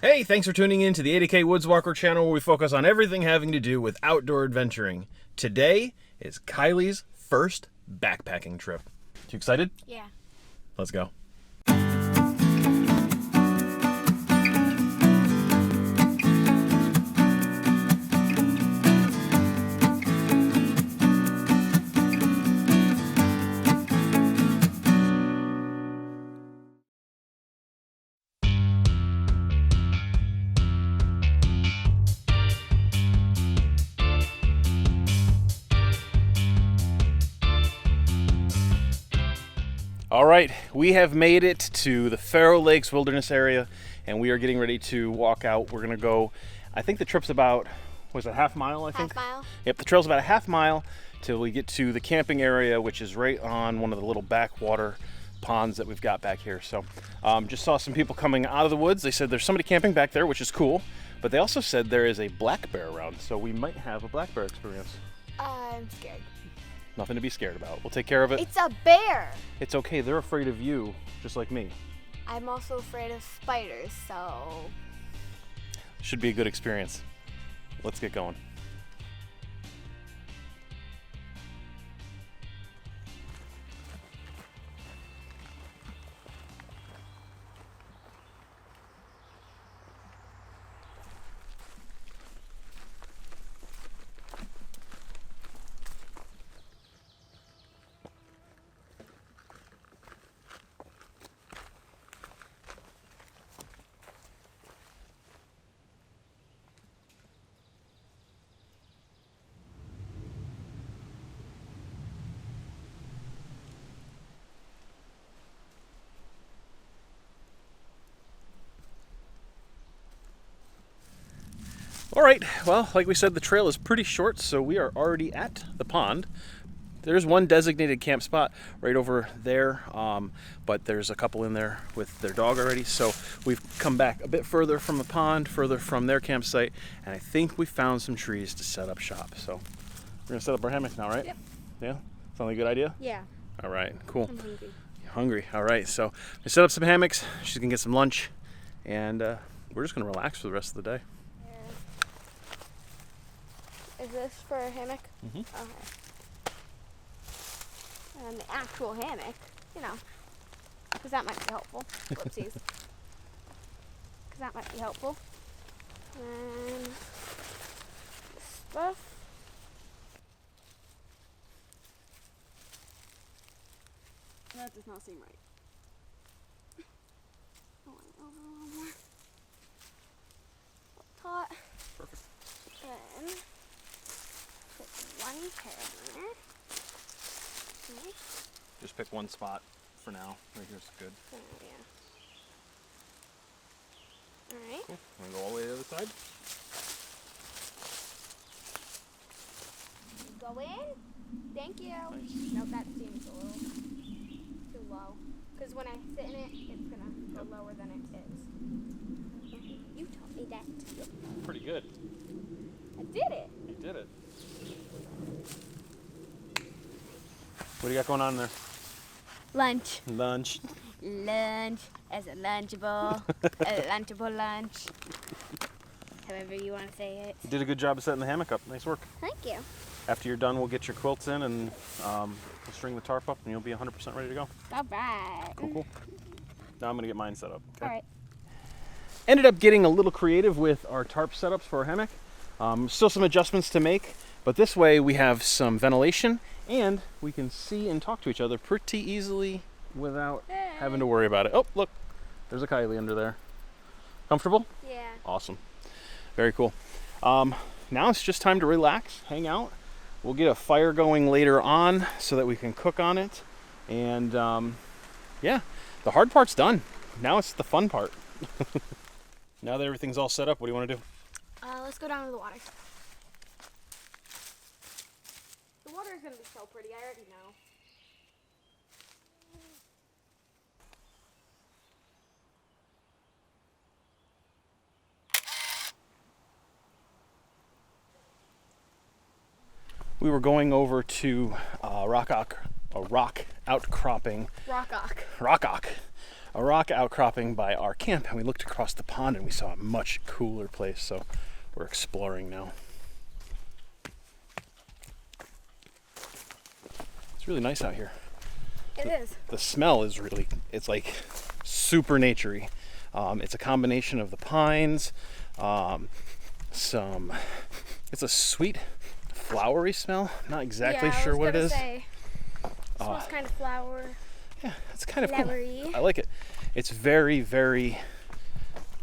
Hey, thanks for tuning in to the 80K Woodswalker channel where we focus on everything having to do with outdoor adventuring. Today is Kiley's first backpacking trip. You excited? Yeah. Let's go. All right, we have made it to the Faro Lakes Wilderness area, and we are getting ready to walk out. We're gonna go, I think the trip's about, was it half mile, I think? Half mile? Yep, the trail's about a half mile till we get to the camping area, which is right on one of the little backwater ponds that we've got back here. So just saw some people coming out of the woods. They said there's somebody camping back there, which is cool, but they also said there is a black bear around, so we might have a black bear experience. I'm scared. Nothing to be scared about. We'll take care of it. It's a bear! It's okay, they're afraid of you, just like me. I'm also afraid of spiders, so... Should be a good experience. Let's get going. All right, well, like we said, the trail is pretty short, so we are already at the pond. There's one designated camp spot right over there, but there's a couple in there with their dog already. So we've come back a bit further from the pond, further from their campsite, and I think we found some trees to set up shop. So we're gonna set up our hammock now, right? Yep. Yeah? Sound like a good idea? Yeah. All right, cool. I'm hungry. You're hungry, all right. So we set up some hammocks, she's gonna get some lunch, and we're just gonna relax for the rest of the day. Is this for a hammock? Mm-hmm. Okay. And the actual hammock, you know, because that might be helpful. Whoopsies. Because that might be helpful. And this stuff. That does not seem right. Going over a little more. Taut. Perfect. Then put one pair in there. Okay. Just pick one spot for now. Right here's good. Oh, yeah. Alright. Cool. Want to go all the way to the other side? Go in. Thank you. Nice. Nope, that seems a little too low. Because when I sit in it, it's going to go lower than it is. You taught me that. Yep. Pretty good. I did it. You did it. What do you got going on there? Lunch. Lunch. Lunch as a lunchable. A lunchable lunch. However you want to say it. You did a good job of setting the hammock up. Nice work. Thank you. After you're done, we'll get your quilts in and we'll string the tarp up and you'll be 100% ready to go. All right. Cool, cool. Now I'm going to get mine set up. Okay? All right. Ended up getting a little creative with our tarp setups for our hammock. Still some adjustments to make, but this way we have some ventilation and we can see and talk to each other pretty easily without having to worry about it. Oh, look, there's a Kiley under there. Comfortable? Yeah. Awesome. Very cool. Now it's just time to relax, hang out. We'll get a fire going later on so that we can cook on it. And yeah, the hard part's done. Now it's the fun part. Now that everything's all set up, what do you want to do? Let's go down to the water. The water is going to be so pretty, I already know. We were going over to Rock a rock outcropping. Rock-ock. A rock outcropping by our camp, and we looked across the pond and we saw a much cooler place, so we're exploring now. It's really nice out here. It is. The smell is really, it's like super naturey. It's a combination of the pines, it's a sweet, flowery smell. Not exactly sure what it is. It smells kind of flower. Yeah, it's kind of flowery. Cool. I like it. It's very, very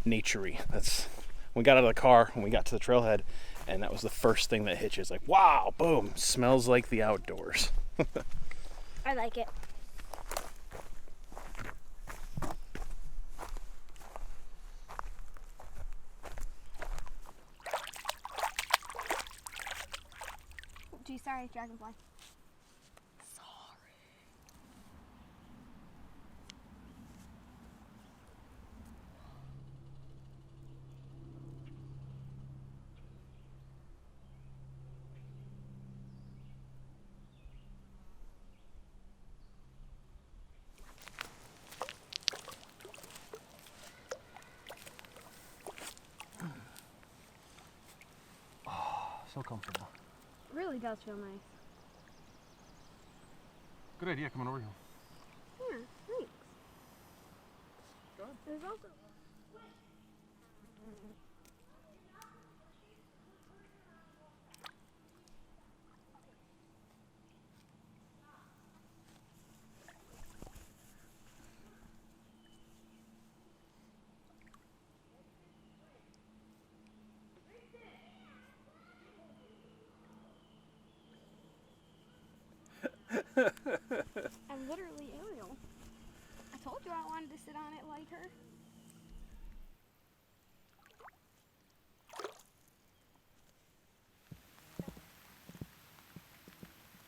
naturey. That's when we got out of the car, when we got to the trailhead, and that was the first thing that hit you. It's like, wow, boom, smells like the outdoors. I like it. Gee, sorry, dragonfly. So comfortable. It really does feel nice. Good idea coming over here. Yeah, thanks. Go ahead. There's also... I'm literally Ariel. I told you I wanted to sit on it like her.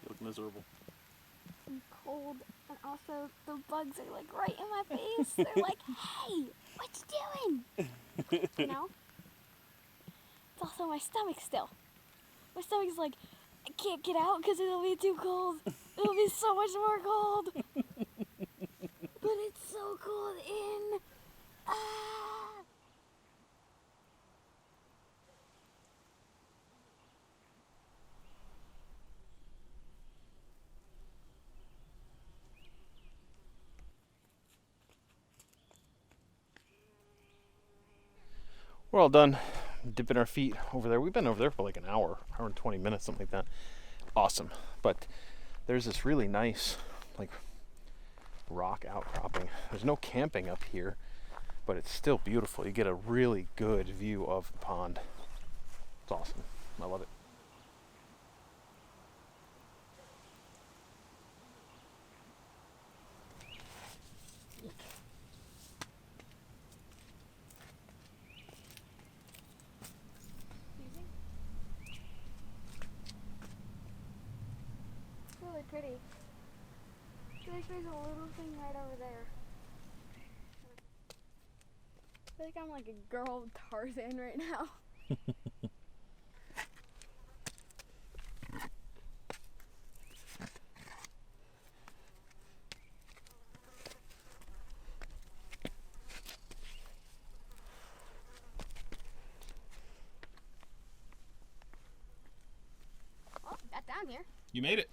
You look miserable. I'm cold, and also the bugs are like right in my face. They're like, hey, what you doing? You know? It's also my stomach still. My stomach's like, I can't get out because it'll be too cold. It'll be so much more cold. But it's so cold in. Ah! We're all done dipping our feet over there. We've been over there for like an hour and 20 minutes, something like that. Awesome. But there's this really nice, like, rock outcropping. There's no camping up here, but it's still beautiful. You get a really good view of the pond. It's awesome. I love it. It's really pretty. I feel like there's a little thing right over there. I feel like I'm like a girl Tarzan right now. Oh, got down here. You made it.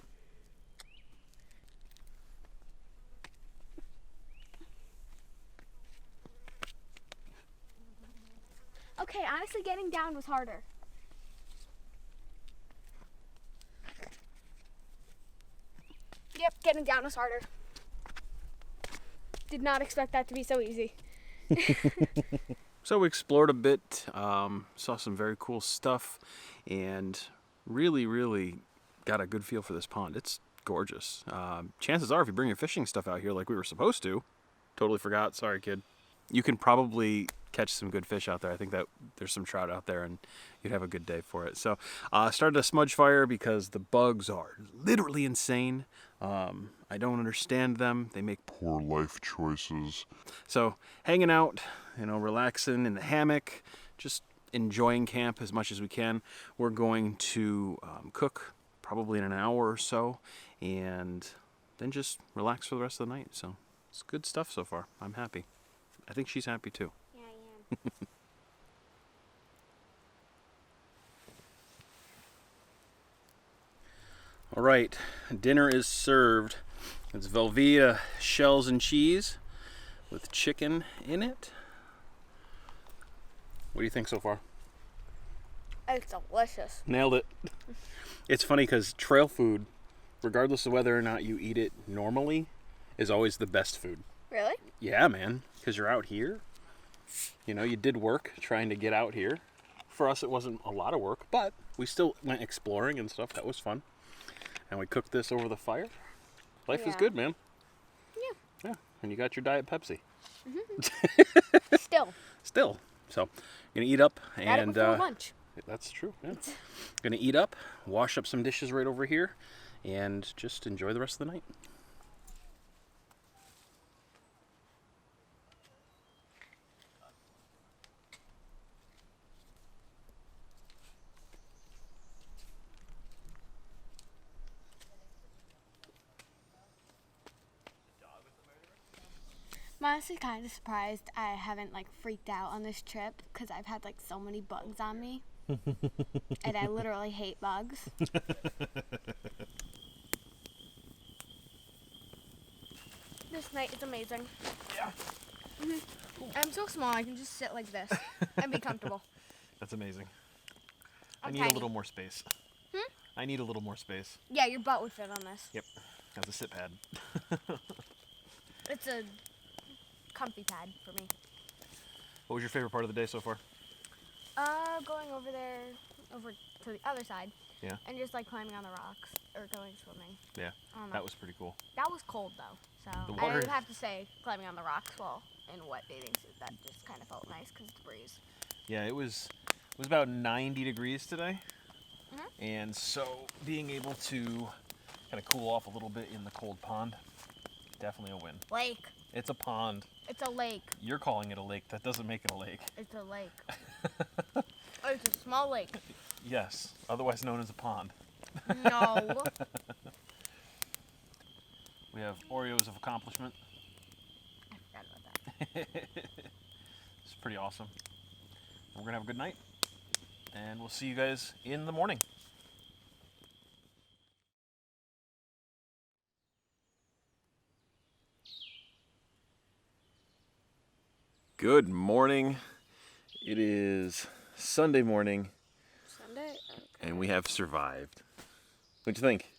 Okay, honestly, getting down was harder. Yep, getting down was harder. Did not expect that to be so easy. So we explored a bit, saw some very cool stuff, and really got a good feel for this pond. It's gorgeous. Chances are, if you bring your fishing stuff out here like we were supposed to, totally forgot, sorry kid, you can probably catch some good fish out there. I think that there's some trout out there and you'd have a good day for it. So started a smudge fire because the bugs are literally insane. I don't understand them. They make Poor life choices. so hanging out, you know, relaxing in the hammock, just enjoying camp as much as we can. We're going to cook probably in an hour or so, and then just relax for the rest of the night. So it's good stuff so far. I'm happy. I think she's happy too. Yeah, I am. All right, dinner is served. It's Velveeta shells and cheese with chicken in it. What do you think so far? It's delicious. Nailed it. It's funny because trail food, regardless of whether or not you eat it normally, is always the best food. Really? Yeah, man, because you're out here. You know, you did work trying to get out here. For us, it wasn't a lot of work, but we still went exploring and stuff. That was fun. And we cooked this over the fire. Life is Yeah. good, man. Yeah. Yeah, and you got your Diet Pepsi. Still. So, gonna eat up Got it and before lunch. that's true. Yeah. Gonna eat up, wash up some dishes right over here, and just enjoy the rest of the night. I'm honestly kind of surprised I haven't like freaked out on this trip because I've had like so many bugs on me. And I literally hate bugs. This night is amazing. Yeah. I'm so small I can just sit like this and be comfortable. That's amazing. I'm I need tiny. a little more space. I need a little more space. Yeah, your butt would fit on this. Yep. As a sit pad. It's a comfy pad for me. What was your favorite part of the day so far? Going over there, over to the other side. Yeah. And just like climbing on the rocks or going swimming. Yeah. I don't know. That was pretty cool. That was cold though, so The I water- would have to say climbing on the rocks while in a wet bathing suit. That just kind of felt nice because of the breeze. Yeah, it was about 90 degrees today. Mhm. And so being able to kind of cool off a little bit in the cold pond, definitely a win. Lake. It's a pond. It's a lake. You're calling it a lake. That doesn't make it a lake. It's a lake. Oh, it's a small lake. Yes, otherwise known as a pond. No. We have Oreos of accomplishment. I forgot about that. It's pretty awesome. We're going to have a good night, and we'll see you guys in the morning. Good morning. It is Sunday morning, Sunday? Okay. and we have survived. What'd you think?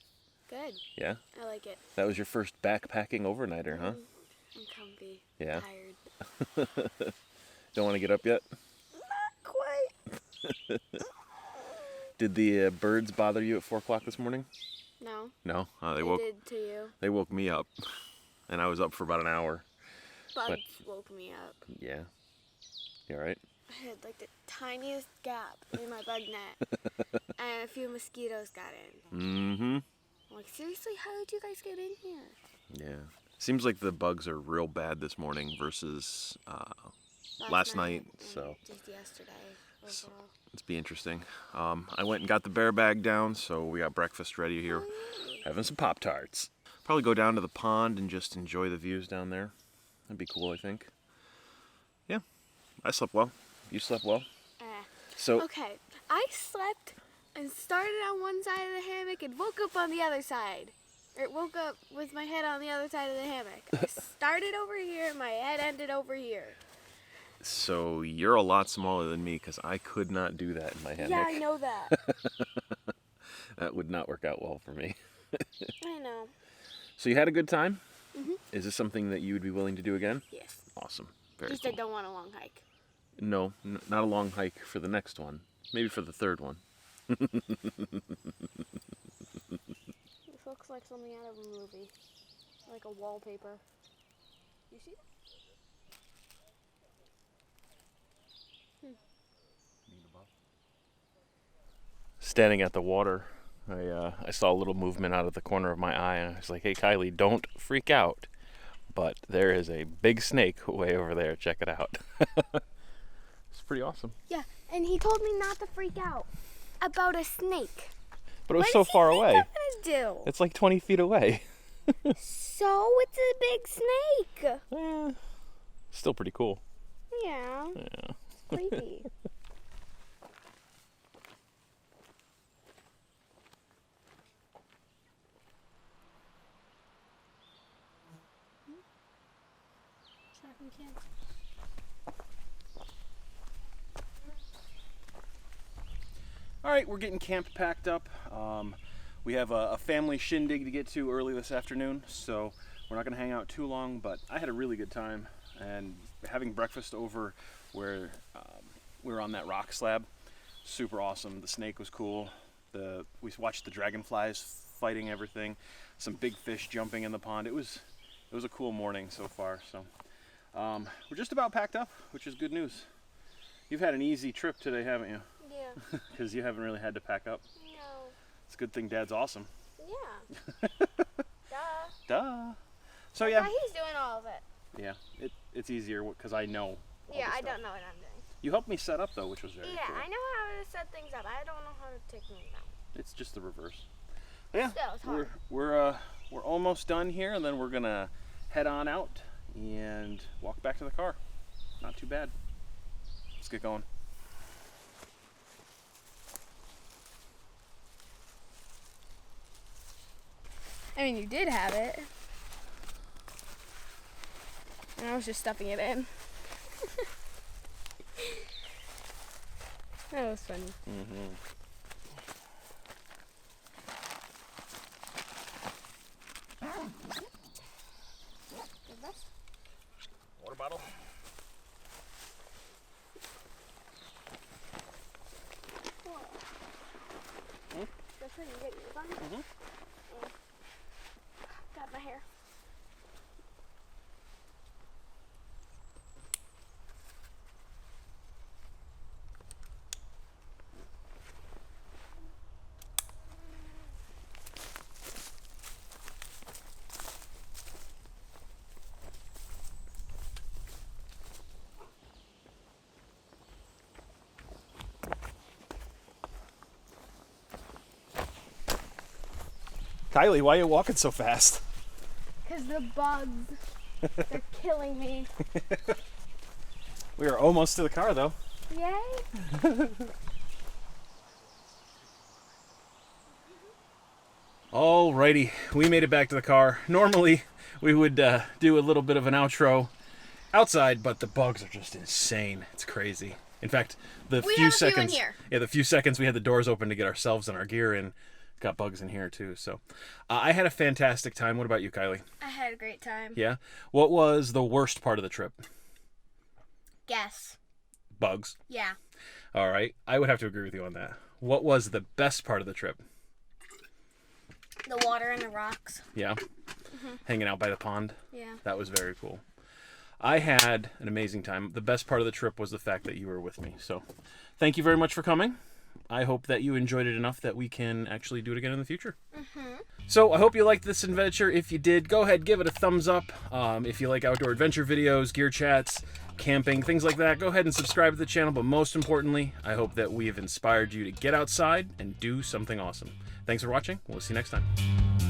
Good. Yeah? I like it. That was your first backpacking overnighter, huh? I'm comfy. Yeah. Tired. Don't want to get up yet? Not quite. Did the birds bother you at 4 o'clock this morning? No. No? Oh, They did to you. They woke me up, and I was up for about an hour. Bugs woke me up. Yeah. You all right? I had like the tiniest gap in my bug net, and a few mosquitoes got in. Mm-hmm. I'm like, seriously, how did you guys get in here? Yeah. Seems like the bugs are real bad this morning versus last night, and so just yesterday. So- Overall. it's be interesting. I went and got the bear bag down, so we got breakfast ready here. Having some Pop-Tarts. Probably go down to the pond and just enjoy the views down there. That'd be cool, I think. Yeah. I slept well. You slept well? So Okay, I slept and started on one side of the hammock and woke up on the other side. Or woke up with my head on the other side of the hammock. I started over here and my head ended over here. So you're a lot smaller than me because I could not do that in my hammock. Yeah, I know that. That would not work out well for me. I know. So you had a good time? Mhm. Is this something that you would be willing to do again? Yes. Awesome. Very Just cool. I don't want a long hike. No, not a long hike for the next one. Maybe for the third one. This looks like something out of a movie. Like a wallpaper. You see that? Standing at the water, I saw a little movement out of the corner of my eye, and I was like, "Hey, Kylie, don't freak out." But there is a big snake way over there. Check it out. It's pretty awesome. Yeah, and he told me not to freak out about a snake. But it was What so does he far think away. I'm gonna do? It's like 20 feet away. So it's a big snake. Still pretty cool. Yeah. Yeah. Creepy. All right, we're getting camp packed up. We have a family shindig to get to early this afternoon, so we're not going to hang out too long, but I had a really good time, and having breakfast over where we were on that rock slab, super awesome. The snake was cool. We watched the dragonflies fighting everything, some big fish jumping in the pond. It was a cool morning so far. So we're just about packed up, which is good news. You've had an easy trip today, haven't you? Yeah. Because you haven't really had to pack up. No. It's a good thing Dad's awesome. Yeah. Duh. Duh. So That's yeah. why he's doing all of it. Yeah, it's easier because I know. all Yeah, the I stuff. don't know what I'm doing. You helped me set up though, which was very Yeah, cool. I know how to set things up. I don't know how to take things down. It's just the reverse. But yeah, Still, it's hard. we're almost done here, and then we're gonna head on out and walk back to the car. Not too bad. Let's get going. I mean, you did have it. And I was just stuffing it in. That was funny. Mm-hmm. Water bottle. That's when you get your bun. Mm-hmm. Got my hair. Kylie, why are you walking so fast? Because the bugs, they're killing me. We are almost to the car though. Yay. Alrighty, we made it back to the car. Normally, we would do a little bit of an outro outside, but the bugs are just insane. It's crazy. In fact, the We few have a few in seconds, here. yeah, the few seconds we had the doors open to get ourselves and our gear in, got bugs in here too. So, I had a fantastic time. What about you, Kylie? I had a great time. Yeah. What was the worst part of the trip? Guess. Bugs. Yeah. All right, I would have to agree with you on that. What was the best part of the trip? The water and the rocks. Yeah. Hanging out by the pond. Yeah. That was very cool. I had an amazing time. The best part of the trip was the fact that you were with me. So thank you very much for coming. I hope that you enjoyed it enough that we can actually do it again in the future. So I hope you liked this adventure. If you did, go ahead, give it a thumbs up. If you like outdoor adventure videos, gear chats, camping, things like that, go ahead and subscribe to the channel. But most importantly, I hope that we have inspired you to get outside and do something awesome. Thanks for watching. We'll see you next time.